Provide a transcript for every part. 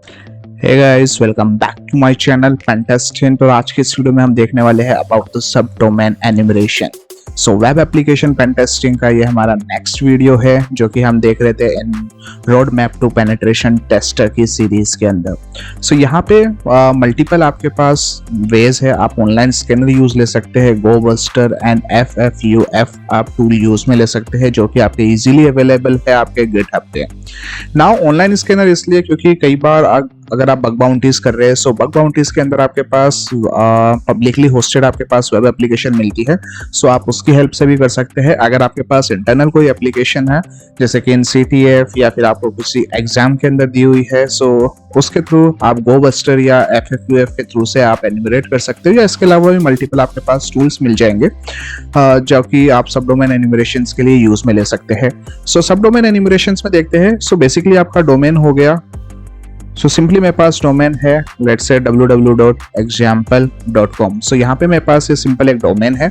Hey guys, welcome back to my channel fantastic. तो आज के इस वीडियो में हम देखने वाले हैं about the sub domain enumeration. So web application fantastic का ये हमारा नेक्स्ट वीडियो है जो कि हम देख रहे थे इन road map to penetration tester की सीरीज के अंदर। सो यहाँ पे मल्टीपल आपके पास वेज है। आप ऑनलाइन स्कैनर यूज ले सकते हैं, गो बस्टर एंड FFUF आप टूल यूज में ले सकते हैं जो कि आपके इजीली अवेलेबल है आपके गिटहब पे। नाउ ऑनलाइन स्कैनर इसलिए क्योंकि कई बार अगर आप बग बाउंटीज कर रहे हैं, सो बग बाउंटीज के अंदर आपके पास पब्लिकली होस्टेड आपके पास वेब एप्लीकेशन मिलती है। सो आप उसकी हेल्प से भी कर सकते हैं। अगर आपके पास इंटरनल कोई एप्लीकेशन है जैसे कि InCTF या फिर आपको किसी एग्जाम के अंदर दी हुई है, सो उसके थ्रू आप गो बस्टर या FFUF के थ्रू से आप एनिमरेट कर सकते हो, या इसके अलावा भी मल्टीपल आपके पास टूल्स मिल जाएंगे जो कि आप सब डोमेन एनिमरेशन के लिए यूज में ले सकते हैं। सो सब डोमेन एनिमरेशन में देखते हैं। सो बेसिकली आपका डोमेन हो गया। सो सिंपली मेरे पास डोमेन है, लेट्स से www.example.com। सो यहाँ पे मेरे पास ये सिंपल एक डोमेन है।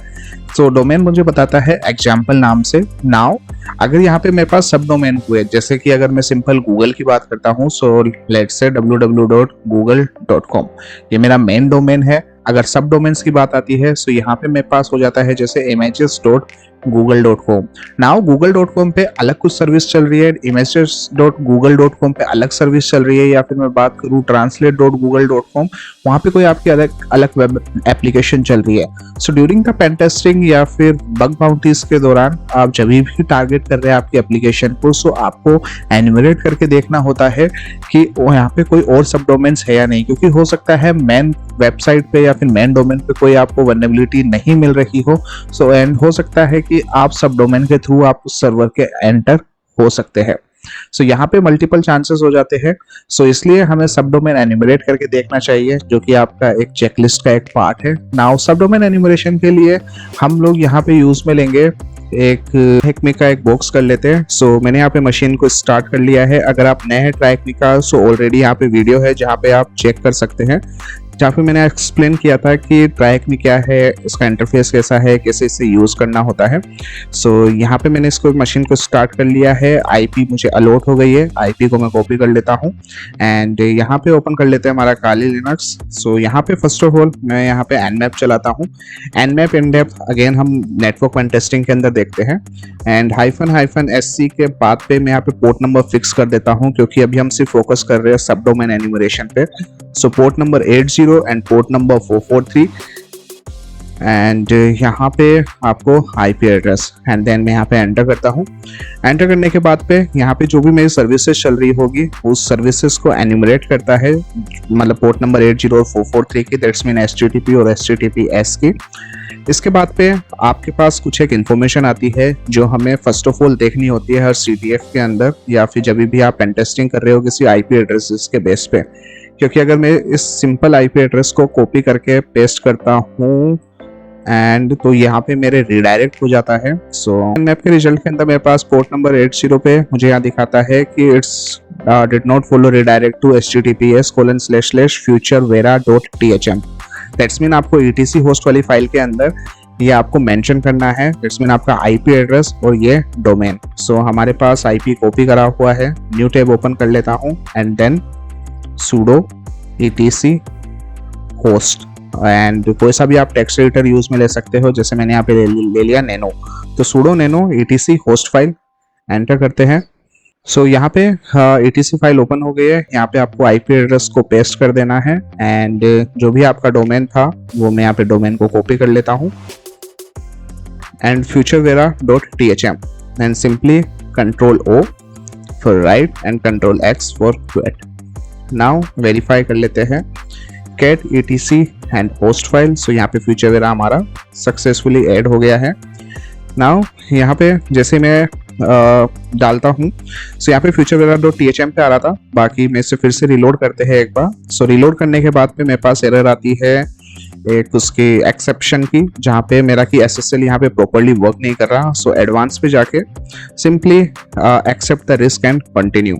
सो डोमेन मुझे बताता है एग्जाम्पल नाम से। नाउ अगर यहाँ पे मेरे पास सब डोमेन हुए, जैसे कि अगर मैं सिंपल गूगल की बात करता हूँ, सो लेट्स से www.google.com ये मेरा मेन डोमेन है। अगर सब डोमेन्स की बात आती है सो यहाँ पे मेरे पास हो जाता है जैसे images.google.com। नाउ google.com पे अलग कुछ सर्विस चल रही है, images.google.com पे अलग सर्विस चल रही है, या फिर मैं बात करूँ translate.google.com, वहाँ पे कोई आपकी अलग वेब एप्लीकेशन चल रही है। So during the pen testing या फिर बग बाउंटीज के दौरान आप जब भी टारगेट कर रहे हैं आपकी एप्लीकेशन को, सो आपको एनिमरेट करके देखना होता है कि यहाँ पे कोई और सब डोमेन्स है या नहीं, क्योंकि हो सकता है मेन वेबसाइट पे या फिर मेन डोमेन पे कोई आपको वल्नरेबिलिटी नहीं मिल रही हो। सो एंड हो सकता है कि आप सब डोमेन के थ्रू आप उस सर्वर के एंटर हो सकते हैं। सो यहाँ पे मल्टीपल चांसेस हो जाते हैं। सो इसलिए हमें सब डोमेन एनिमरेट करके देखना चाहिए, जो कि आपका एक चेकलिस्ट का एक पार्ट है। नाउ सब डोमेन एनिमरेशन के लिए हम लोग यहाँ पे यूज में लेंगे एक ट्राइकमी का एक बॉक्स कर लेते हैं। सो मैंने यहाँ पे मशीन को स्टार्ट कर लिया है। अगर आप नए हैं ट्राइकमी का, सो ऑलरेडी यहाँ पे वीडियो है जहाँ पे आप चेक कर सकते हैं, जहाँ पे मैंने एक्सप्लेन किया था कि ट्राइकमी क्या है, इसका इंटरफेस कैसा है, कैसे इसे यूज करना होता है। सो यहाँ पे मैंने इसको मशीन को स्टार्ट कर लिया है। आईपी मुझे अलॉट हो गई है, आईपी को मैं कॉपी कर लेता हूँ एंड यहाँ पे ओपन कर लेते हैं हमारा काली लिनक्स। सो यहाँ पे फर्स्ट ऑफ ऑल मैं यहाँ पे nmap चलाता हूँ। nmap इन डेप्थ अगेन हम नेटवर्क पेन टेस्टिंग के अंदर देखते हैं एंड -SC के बाद पे मैं यहाँ पे पोर्ट नंबर फिक्स कर देता हूँ, क्योंकि अभी हम सिर्फ फोकस कर रहे हैं सब डोमेन एनिमरेशन पे। So port number 80 and port number 443 and यहाँ पे आपको IP एड्रेस एंड देन मैं यहाँ पे एंटर करता हूँ। एंटर करने के बाद पे यहाँ पे जो भी मेरी सर्विसेज चल रही होगी उस सर्विसेज को एनिमरेट करता है, मतलब पोर्ट नंबर 80 और 443 की, दैट्स मीन HTTP और HTTPS की। इसके बाद पे आपके पास कुछ एक इन्फॉर्मेशन आती है जो हमें फर्स्ट ऑफ ऑल देखनी होती है हर CTF के अंदर, या फिर जब भी आप पेन टेस्टिंग कर रहे हो किसी IP एड्रेसेस के बेस पे। क्योंकि अगर मैं इस सिंपल IP एड्रेस को कॉपी करके पेस्ट करता हूँ एंड तो यहाँ पे मेरे रिडायरेक्ट हो जाता है। सो मैप के रिजल्ट के अंदर मेरे पास पोर्ट नंबर 80 पे मुझे यहाँ दिखाता है कि it's did not follow redirect to https://futurevera.thm। That's mean आपको ETC होस्ट वाली फाइल के अंदर ये आपको मेंशन करना है। दैट्स मीन आपका IP एड्रेस और ये डोमेन। सो हमारे पास IP कॉपी करा हुआ है, न्यू टैब ओपन कर लेता हूँ and then sudo etc host and कोई सा भी आप टेक्स्ट एडिटर यूज में ले सकते हो, जैसे मैंने यहाँ पे ले लिया नैनो। तो sudo nano etc host file enter करते हैं। सो यहाँ पे ETC फाइल ओपन हो गई है। यहाँ पे आपको IP एड्रेस को पेस्ट कर देना है एंड जो भी आपका डोमेन था वो मैं यहाँ पे डोमेन को कॉपी कर लेता हूँ and futurevera.thm and simply Ctrl+O for write and Ctrl+X for quit. Now verify कर लेते हैं cat etc and host file. So यहाँ पे फ्यूचरवेरा हमारा सक्सेसफुली ऐड हो गया है। नाउ यहाँ पे जैसे मैं डालता हूँ, सो यहाँ पे futurevera.thm पे आ रहा था, बाकी मैं इसे फिर से रिलोड करते हैं एक बार। सो रिलोड करने के बाद पे मेरे पास एरर आती है एक उसकी एक्सेप्शन की, जहाँ पे मेरा की SSL यहाँ पे प्रॉपरली वर्क नहीं कर रहा। सो एडवांस पे जाके simply accept the risk and continue.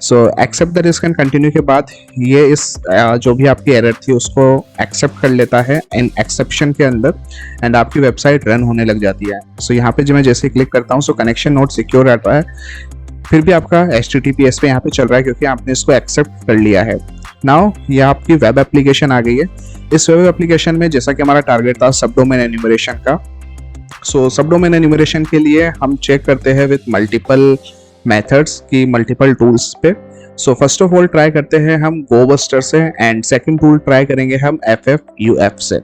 So accept the risk and continue के बाद ये इस जो भी आपकी एरर थी उसको एक्सेप्ट कर लेता है इन एक्सेप्शन के अंदर एंड आपकी वेबसाइट रन होने लग जाती है। सो यहाँ पे जो मैं जैसे क्लिक करता हूँ सो कनेक्शन नोट सिक्योर आता है फिर भी आपका HTTPS पे यहाँ पे चल रहा है क्योंकि आपने इसको एक्सेप्ट कर लिया है। नाउ ये आपकी वेब एप्लीकेशन आ गई है। इस वेब एप्लीकेशन में जैसा कि हमारा टारगेट था सब डोमेन एन्यूमरेशन का, सो सब डोमेन एन्यूमरेशन के लिए हम चेक करते हैं विद मल्टीपल मेथड्स की मल्टीपल टूल्स पे। So first of all try करते हैं हम गोबस्टर से, एंड सेकंड टूल ट्राई करेंगे हम FFUF से।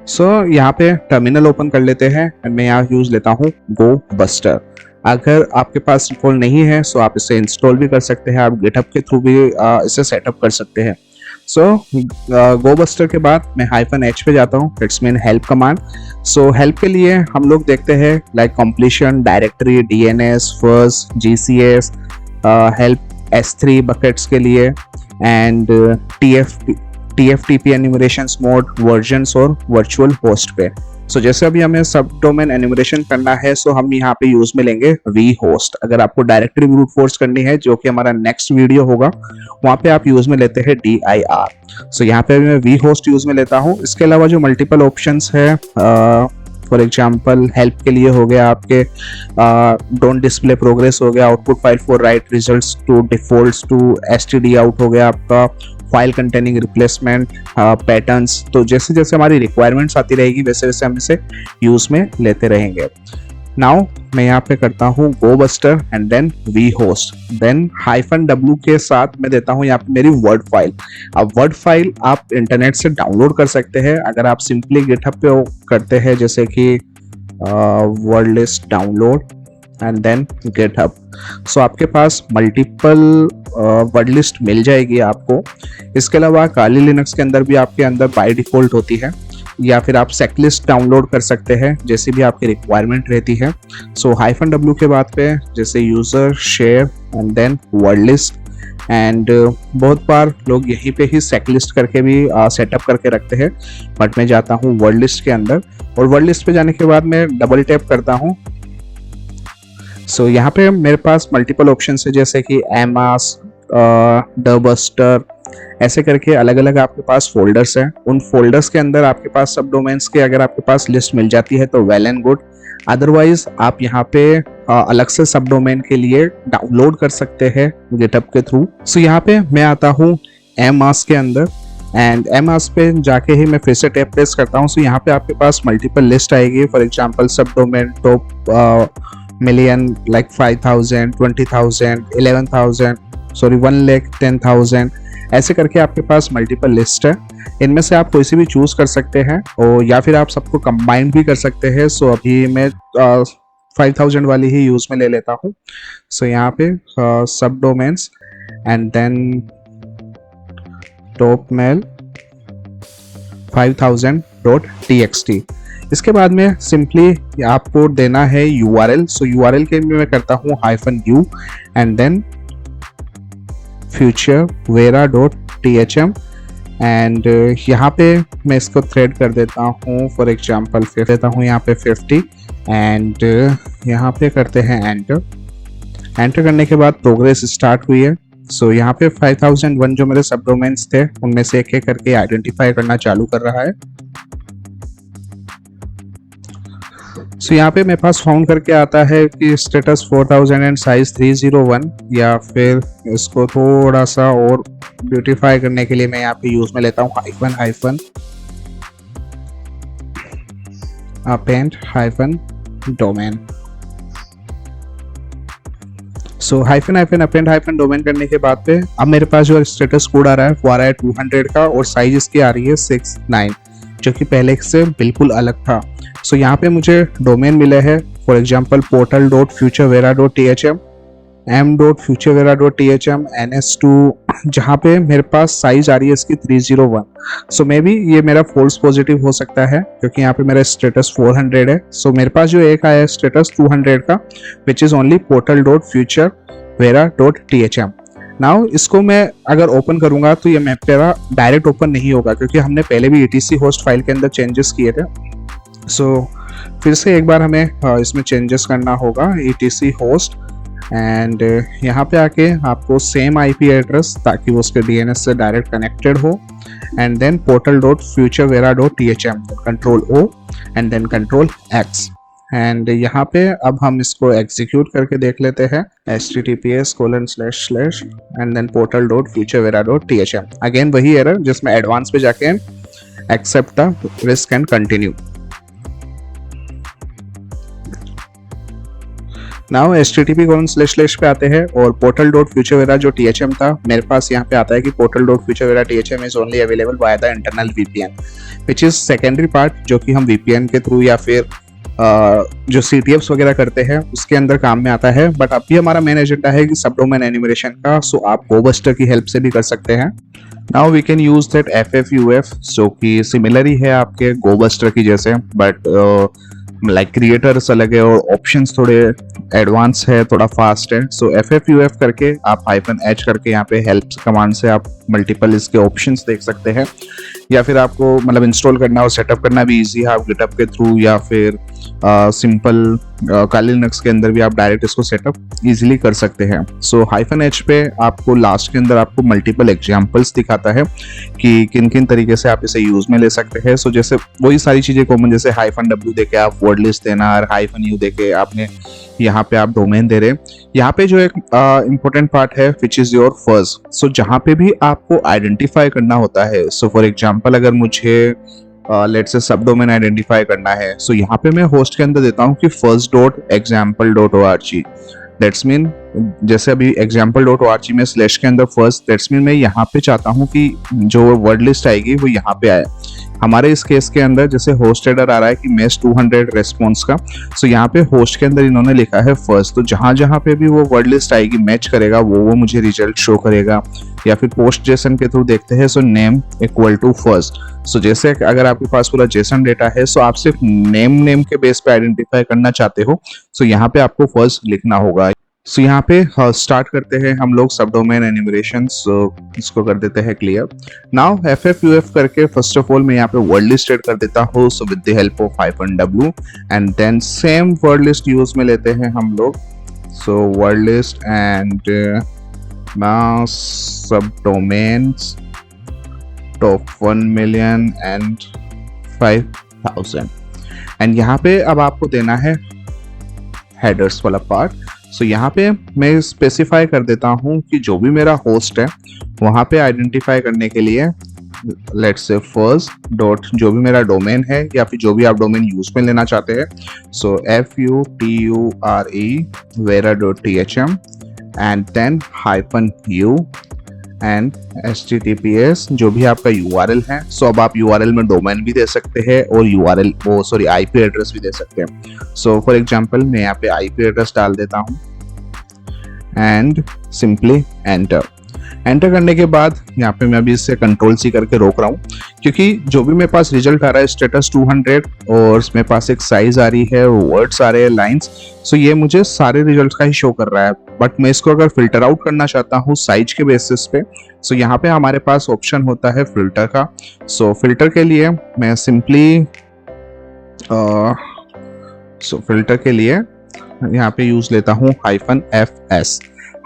सो यहाँ पे टर्मिनल ओपन कर लेते हैं एंड मैं यहाँ यूज लेता हूँ गोबस्टर। अगर आपके पास इंस्टॉल नहीं है सो आप इसे इंस्टॉल भी कर सकते हैं, आप गिटहब के थ्रू भी इसे सेटअप कर सकते हैं। सो गोबस्टर के बाद मैं -h पे जाता हूँ, it's mean help command. So help के लिए हम लोग देखते हैं like completion, directory, DNS, first, GCS, help S3 buckets के लिए, एंड TFTP एन्यूमरेशंस मोड, वर्जन्स और वर्चुअल होस्ट पे। सो जैसे अभी हमें सब डोमेन एन्यूमरेशन करना है सो हम यहाँ पे यूज में लेंगे vhost। अगर आपको डायरेक्टरी ब्रूट फोर्स करनी है जो कि हमारा नेक्स्ट वीडियो होगा, वहाँ पे आप यूज में लेते हैं dir। सो यहाँ पे मैं vhost यूज में लेता हूँ। इसके अलावा जो मल्टीपल ऑप्शंस है, फॉर एग्जाम्पल हेल्प के लिए हो गया आपके डोंट डिस्प्ले प्रोग्रेस हो गया, output file for write results to defaults to STD out हो गया आपका, फाइल कंटेनिंग रिप्लेसमेंट, पैटर्न्स। तो जैसे जैसे हमारी रिक्वायरमेंट्स आती रहेगी वैसे वैसे हम इसे यूज में लेते रहेंगे। नाउ मैं यहाँ पे करता हूँ Gobuster and then vhost, then -w के साथ मैं देता हूँ यहाँ पे मेरी वर्ड फाइल। अब वर्ड फाइल आप इंटरनेट से डाउनलोड कर सकते हैं अगर आप सिंपली गिटहब पे करते हैं, जैसे कि word list download and then GitHub. So आपके पास मल्टीपल वर्ड लिस्ट मिल जाएगी आपको। इसके अलावा काली लिनक्स के अंदर भी आपके अंदर बाय डिफॉल्ट होती है, या फिर आप सेकलिस्ट डाउनलोड कर सकते हैं जैसी भी आपकी रिक्वायरमेंट रहती है। सो -w के बाद पे जैसे user, share and then word list, and बहुत बार लोग यहीं पे ही सेकलिस्ट करके भी सेटअप करके रखते हैं, बट मैं जाता हूँ वर्ड लिस्ट के अंदर, और वर्ड लिस्ट पे जाने के बाद मैं डबल टैप करता हूँ। सो यहाँ पे मेरे पास मल्टीपल ऑप्शन है जैसे कि एमास, डबस्टर, ऐसे करके अलग अलग आपके पास फोल्डर्स हैं। उन फोल्डर्स के अंदर आपके पास सब डोमेन्स के अगर आपके पास लिस्ट मिल जाती है तो वेल एंड गुड, अदरवाइज आप यहाँ पे अलग से सब डोमेन के लिए डाउनलोड कर सकते हैं गिटहब के थ्रू। सो यहाँ पे मैं आता हूँ एमास के अंदर, एंड एमास पे जाके ही मैं फिर से टैप प्रेस करता हूँ। सो यहाँ पे आपके पास मल्टीपल लिस्ट आएगी, फॉर एग्जाम्पल सब domain top million like 5,000, 20,000, 11,000, sorry 1,10,000, ऐसे करके आपके पास मल्टीपल लिस्ट है। इनमें से आप कोई सी भी चूज कर सकते हैं, और या फिर आप सबको कंबाइन भी कर सकते हैं। सो अभी मैं 5,000 वाली ही यूज में ले लेता हूँ। सो यहाँ पे सब domains and then top mail 5000.txt। इसके बाद में सिंपली आपको देना है URL। सो URL के लिए मैं करता हूँ -u and then futurevera.thm, and यहाँ पे मैं इसको थ्रेड कर देता हूँ, फॉर एग्जाम्पल देता हूँ यहाँ पे 50, एंड यहाँ पे करते हैं एंटर। एंटर करने के बाद प्रोग्रेस स्टार्ट हुई है। सो यहाँ पे 5001 जो मेरे सब डोमेन्स थे उनमें से एक एक करके आइडेंटिफाई करना चालू कर रहा है। सो यहाँ पे मेरे पास फाउंड करके आता है कि स्टेटस 4000 एंड साइज 301, या फिर इसको थोड़ा सा और ब्यूटीफाई करने के लिए मैं यहाँ पे यूज में लेता हूँ -हाइफन अपेंड डोमेन। सो -हाइफन अपेंड डोमेन करने के बाद पे अब मेरे पास जो स्टेटस कोड आ रहा है वो आ रहा है 200 का, और साइज इसकी आ रही है 69, जो कि पहले से बिल्कुल अलग था। सो यहाँ पे मुझे डोमेन मिले हैं, for example portal.futurevera.thm, m.futurevera.thm, ns2, जहाँ पे मेरे पास साइज आ रही है इसकी 301। सो मे बी ये मेरा फॉल्स पॉजिटिव हो सकता है क्योंकि यहाँ पे मेरा स्टेटस 400 है। सो मेरे पास जो एक आया है स्टेटस 200 का, which is only portal.futurevera.thm। Now इसको मैं अगर ओपन करूंगा तो ये मेरा डायरेक्ट ओपन नहीं होगा क्योंकि हमने पहले भी etc होस्ट फाइल के अंदर चेंजेस किए थे। सो फिर से एक बार हमें इसमें चेंजेस करना होगा etc होस्ट, एंड यहाँ पे आके आपको सेम IP एड्रेस ताकि वो उसके DNS से डायरेक्ट कनेक्टेड हो, and then portal.futurevera.thm, Ctrl O and then Ctrl X। And यहाँ पे अब हम इसको एग्जीक्यूट करके देख लेते हैं https:// and then portal.futurevera.thm। Again वही एरर जिसमें एडवांस पे जाके accept the risk and continue. Now http:// पे आते हैं और portal.futurevera जो THM था मेरे पास यहाँ पे आता है कि portal.futurevera THM is only available by the internal VPN which is secondary part, जो कि हम VPN के थ्रू या फिर जो CTFs वगैरह करते हैं उसके अंदर काम में आता है। बट अभी हमारा मेन एजेंडा है कि सब डोमेन एनिमेशन का, सो आप GoBuster की हेल्प से भी कर सकते हैं। Now we can use that FFUF जो कि सिमिलर ही है आपके GoBuster की जैसे, बट लाइक क्रिएटर्स अलग है और ऑप्शंस थोड़े एडवांस है, थोड़ा फास्ट है। सो FFUF करके आप -h करके यहाँ पे हेल्प कमांड से आप मल्टीपल इसके ऑप्शंस देख सकते हैं, या फिर आपको मतलब इंस्टॉल करना और सेटअप करना भी इजी है, आप गिटहब के थ्रू या फिर सिंपल काली लिनक्स के अंदर भी आप डायरेक्ट इसको सेटअप इजीली कर सकते हैं। सो -h पे आपको लास्ट के अंदर आपको मल्टीपल एग्जांपल्स दिखाता है कि किन किन तरीके से आप इसे यूज में ले सकते हैं। सो जैसे वही सारी चीजें कॉमन, जैसे -w देके आप वर्ड लिस्ट देना और -u देके आपने यहाँ पे आप डोमेन दे रहे। यहाँ पे जो एक इम्पोर्टेंट पार्ट है विच इज योर फर्स्ट। सो जहाँ पे भी आपको आइडेंटिफाई करना होता है, सो फॉर एग्जांपल अगर मुझे लेट्स से सब डोमेन आइडेंटिफाई करना है, सो यहाँ पे मैं होस्ट के अंदर देता हूँ कि first.example.org। दैट्स मीन जैसे अभी example.org में स्लैश के अंदर फर्स्ट, दैट्स मीन मैं यहाँ पे चाहता हूँ कि जो वर्ड लिस्ट आएगी वो यहाँ पे आए। हमारे इस केस के अंदर जैसे होस्ट एडर आ रहा है कि मेस 200 रेस्पॉन्स का, सो यहाँ पे होस्ट के अंदर इन्होंने लिखा है फर्स्ट, तो जहां जहां पे भी वो वर्ड लिस्ट आएगी मैच करेगा वो मुझे रिजल्ट शो करेगा। या फिर पोस्ट जेसन के थ्रू देखते हैं, so name equal to first. So जैसे अगर आपके पास पूरा जेसन डेटा है, सो आप सिर्फ नेम के बेस पे आइडेंटिफाई करना चाहते हो, सो यहाँ पे आपको फर्स्ट लिखना होगा। सो यहाँ पे स्टार्ट करते हैं हम लोग सब डोमेन एनिमेशन। सो इसको कर देते हैं क्लियर। नाउ FFUF करके फर्स्ट ऑफ ऑल मैं यहाँ पे वर्ड लिस्ट एड कर देता हूँ, so with the help of -w and then same word list use में लेते हैं हम लोग। So word list and now सब domains top 1 million and 5000 and यहाँ पे अब आपको देना है हेडर्स वाला पार्ट। सो यहाँ पे मैं स्पेसिफाई कर देता हूँ कि जो भी मेरा होस्ट है वहाँ पे आइडेंटिफाई करने के लिए लेट्स से फर्स्ट डॉट जो भी मेरा डोमेन है या फिर जो भी आप डोमेन यूज में लेना चाहते हैं, so FUTURE vera.thm and then -u and HTTPS जो भी आपका URL है। सो अब आप URL में डोमेन भी दे सकते हैं और IP एड्रेस भी दे सकते हैं। सो फॉर एग्जांपल मैं यहाँ पे IP एड्रेस डाल देता हूँ एंड सिंपली एंटर करने के बाद यहाँ पे मैं अभी इससे Ctrl+C करके रोक रहा हूँ, क्योंकि जो भी मेरे पास रिजल्ट आ रहा है स्टेटस 200 और मेरे पास एक साइज आ रही है, वर्ड्स आ रहे हैं, लाइंस, सो ये मुझे सारे रिजल्ट का ही शो कर रहा है। बट मैं इसको अगर फिल्टर आउट करना चाहता हूँ साइज के बेसिस पे, सो यहाँ पे हमारे पास ऑप्शन होता है फिल्टर का। सो फिल्टर के लिए मैं सिंपली फिल्टर के लिए यहाँ पे यूज लेता हूँ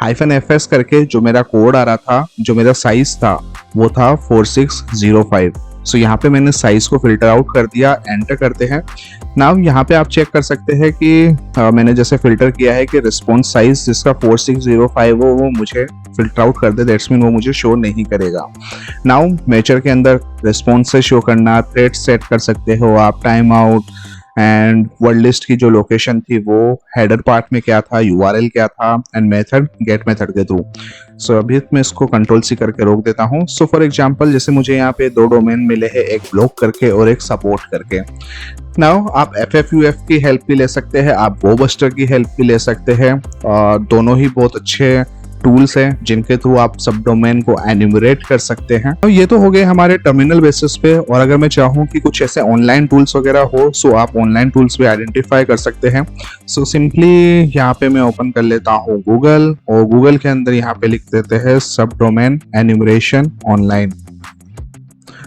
-fs करके जो मेरा कोड आ रहा था, जो मेरा साइज था वो था 4605। सो यहाँ पे मैंने साइज को फिल्टर आउट कर दिया, एंटर करते हैं। नाउ यहाँ पे आप चेक कर सकते हैं कि मैंने जैसे फिल्टर किया है कि रिस्पॉन्स साइज जिसका 4605 हो वो मुझे फिल्टर आउट कर दे, दैट्स मीन वो मुझे शो नहीं करेगा। नाउ मेजर के अंदर रिस्पॉन्स से शो करना, थ्रेड सेट कर सकते हो आप, time out and word list की जो लोकेशन थी वो हेडर पार्ट में क्या था, URL क्या था एंड मेथड गेट मेथड के थ्रू। सो अभी मैं इसको Ctrl+C करके रोक देता हूँ। सो फॉर एग्जांपल जैसे मुझे यहाँ पे 2 डोमेन मिले हैं, एक ब्लॉक करके और एक सपोर्ट करके। नाउ आप FFUF की हेल्प भी ले सकते हैं, आप GoBuster की हेल्प भी ले सकते हैं, दोनों ही बहुत अच्छे टूल्स हैं जिनके थ्रू आप सब डोमेन को एन्यूमरेट कर सकते हैं। तो ये तो हो गए हमारे टर्मिनल बेसिस पे, और अगर मैं चाहूँ कि कुछ ऐसे ऑनलाइन टूल्स वगैरह हो, सो आप ऑनलाइन टूल्स भी आइडेंटिफाई कर सकते हैं। सो सिंपली यहाँ पे मैं ओपन कर लेता हूँ गूगल, और गूगल के अंदर यहाँ पे लिख देते हैं सब डोमेन एन्यूमरेशन ऑनलाइन।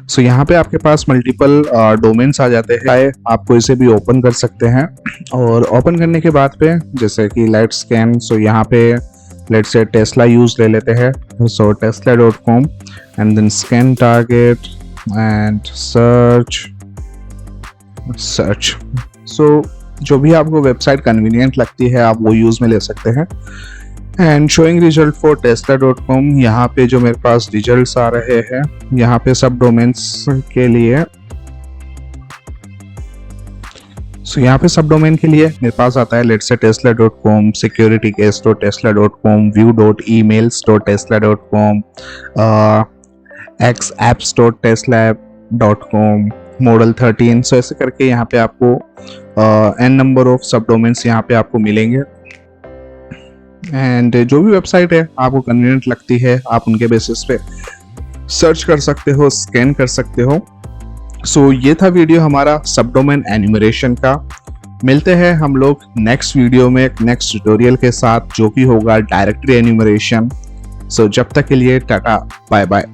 सो यहाँ पे आपके पास मल्टीपल डोमेन्स आ जाते हैं, आपको इसे भी ओपन कर सकते हैं। और ओपन करने के बाद पे जैसे कि लेट्स स्कैन, सो यहाँ पे लेट्स से टेस्ला यूज ले लेते हैं, so tesla.com and then scan target and search. So जो भी आपको वेबसाइट कन्वीनियंट लगती है आप वो यूज़ में ले सकते हैं। And showing result for tesla.com, यहाँ पे जो मेरे पास रिजल्ट्स आ रहे हैं, यहाँ पे सब डोमेन्स के लिए, सो यहाँ पे सब डोमेन के लिए मेरे पास आता है let's say tesla.com, securitycase.tesla.com, view.emails.tesla.com, xapps.tesla.com, model 13। सो ऐसे करके यहाँ पे आपको n नंबर ऑफ सब डोमेन्स यहाँ पे आपको मिलेंगे। एंड जो भी वेबसाइट है आपको कन्वीनियंट लगती है आप उनके बेसिस पे सर्च कर सकते हो, स्कैन कर सकते हो। सो ये था वीडियो हमारा सब डोमेन एन्यूमरेशन का। मिलते हैं हम लोग नेक्स्ट वीडियो में नेक्स्ट ट्यूटोरियल के साथ जो कि होगा डायरेक्टरी एन्यूमरेशन। सो जब तक के लिए टाटा बाय बाय।